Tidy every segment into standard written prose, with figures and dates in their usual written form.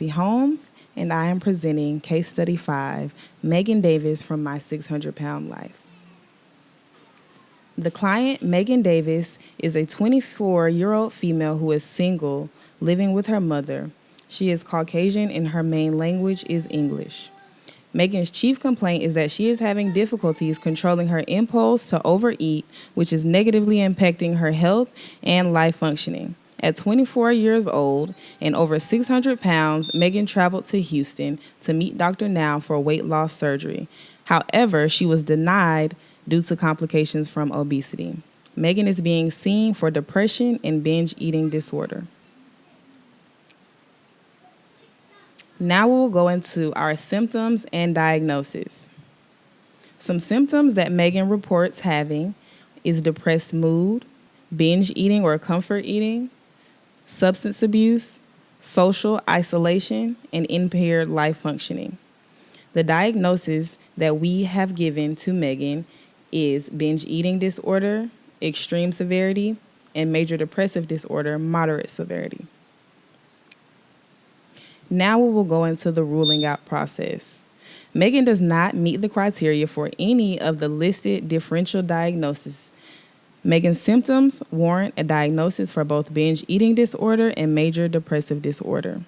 Holmes, and I am presenting Case Study 5, Megan Davis from My 600-Pound Life. The client, Megan Davis, is a 24-year-old female who is single, living with her mother. She is Caucasian and her main language is English. Megan's chief complaint is that she is having difficulties controlling her impulse to overeat, which is negatively impacting her health and life functioning. At 24 years old and over 600 pounds, Megan traveled to Houston to meet Dr. Now for weight loss surgery. However, she was denied due to complications from obesity. Megan is being seen for depression and binge eating disorder. Now we will go into our symptoms and diagnosis. Some symptoms that Megan reports having is depressed mood, binge eating or comfort eating, substance abuse, social isolation, and impaired life functioning. The diagnosis that we have given to Megan is binge eating disorder, extreme severity, and major depressive disorder, moderate severity. Now we will go into the ruling out process. Megan does not meet the criteria for any of the listed differential diagnoses. Megan's symptoms warrant a diagnosis for both binge eating disorder and major depressive disorder.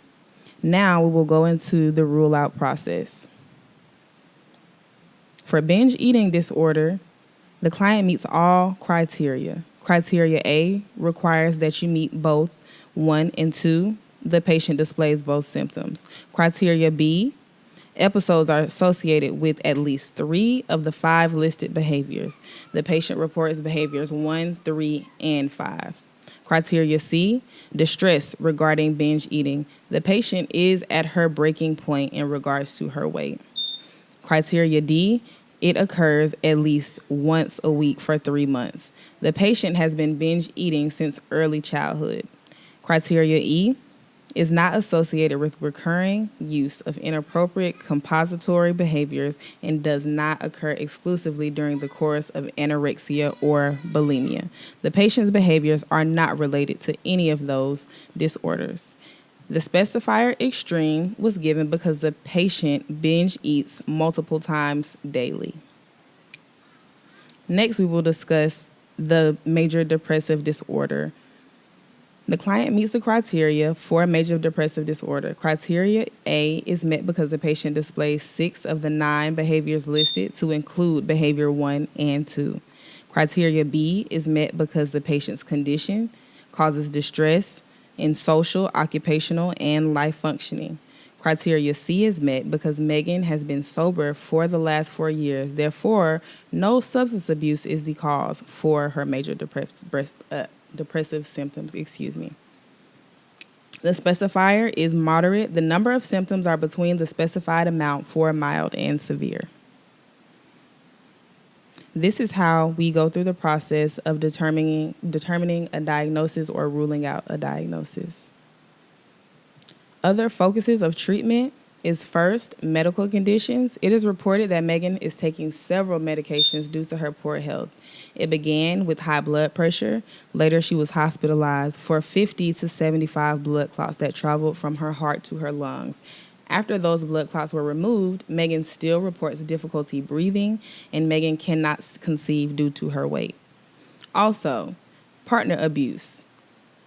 Now we will go into the rule out process. For binge eating disorder, the client meets all criteria. Criteria A requires that you meet both 1 and 2. The patient displays both symptoms. Criteria B, episodes are associated with at least 3 of the 5 listed behaviors. The patient reports behaviors 1, 3, and 5. Criteria C, distress regarding binge eating. The patient is at her breaking point in regards to her weight. Criteria D, it occurs at least once a week for 3 months. The patient has been binge eating since early childhood. Criteria E is not associated with recurring use of inappropriate compensatory behaviors and does not occur exclusively during the course of anorexia or bulimia. The patient's behaviors are not related to any of those disorders. The specifier extreme was given because the patient binge eats multiple times daily. Next, we will discuss the major depressive disorder. The client meets the criteria for major depressive disorder. Criteria A is met because the patient displays 6 of the 9 behaviors listed to include behavior 1 and 2. Criteria B is met because the patient's condition causes distress in social, occupational, and life functioning. Criteria C is met because Megan has been sober for the last 4 years. Therefore, no substance abuse is the cause for her major depressive symptoms. The specifier is moderate. The number of symptoms are between the specified amount for mild and severe. This is how we go through the process of determining a diagnosis or ruling out a diagnosis. Other focuses of treatment is first, medical conditions. It is reported that Megan is taking several medications due to her poor health. It began with high blood pressure. Later, she was hospitalized for 50 to 75 blood clots that traveled from her heart to her lungs. After those blood clots were removed, Megan still reports difficulty breathing, and Megan cannot conceive due to her weight. Also, partner abuse.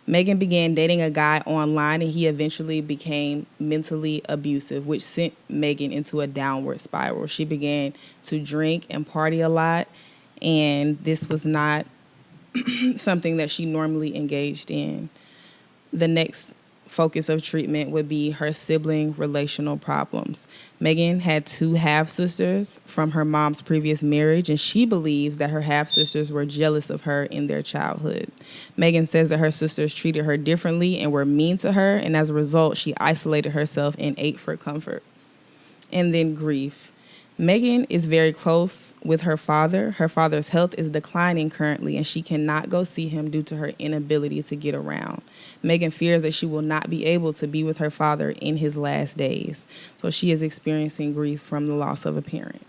Megan began dating a guy online, and he eventually became mentally abusive, which sent Megan into a downward spiral. She began to drink and party a lot, and this was not something that she normally engaged in. The next focus of treatment would be her sibling relational problems. Megan had 2 half-sisters from her mom's previous marriage, and she believes that her half-sisters were jealous of her in their childhood. Megan says that her sisters treated her differently and were mean to her, and as a result, she isolated herself and ate for comfort. And then grief. Megan is very close with her father. Her father's health is declining currently, and she cannot go see him due to her inability to get around. Megan fears that she will not be able to be with her father in his last days. So she is experiencing grief from the loss of a parent,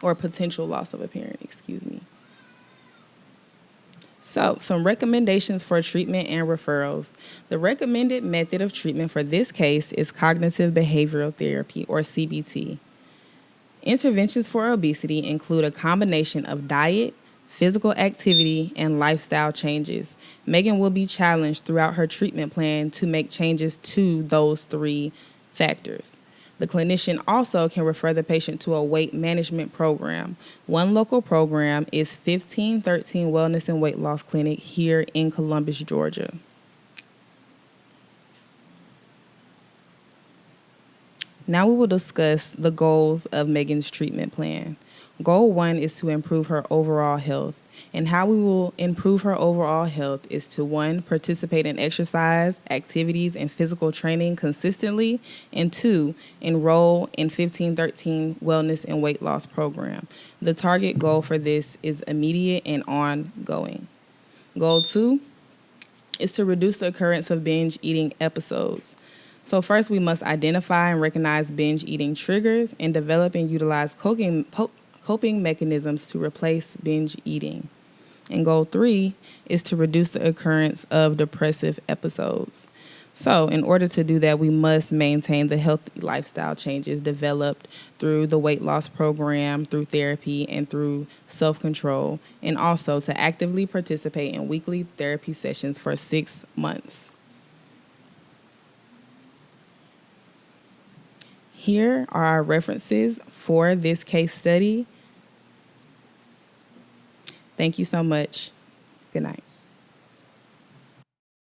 or potential loss of a parent, So, some recommendations for treatment and referrals. The recommended method of treatment for this case is cognitive behavioral therapy, or CBT. Interventions for obesity include a combination of diet, physical activity, and lifestyle changes. Megan will be challenged throughout her treatment plan to make changes to those three factors. The clinician also can refer the patient to a weight management program. One local program is 1513 Wellness and Weight Loss Clinic here in Columbus, Georgia. Now we will discuss the goals of Megan's treatment plan. Goal 1 is to improve her overall health. And how we will improve her overall health is to 1, participate in exercise, activities, and physical training consistently, and 2, enroll in 1513 Wellness and Weight Loss Program. The target goal for this is immediate and ongoing. Goal 2 is to reduce the occurrence of binge eating episodes. So first, we must identify and recognize binge eating triggers and develop and utilize coping mechanisms to replace binge eating. And goal 3 is to reduce the occurrence of depressive episodes. So in order to do that, we must maintain the healthy lifestyle changes developed through the weight loss program, through therapy, and through self-control, and also to actively participate in weekly therapy sessions for 6 months. Here are our references for this case study. Thank you so much. Good night.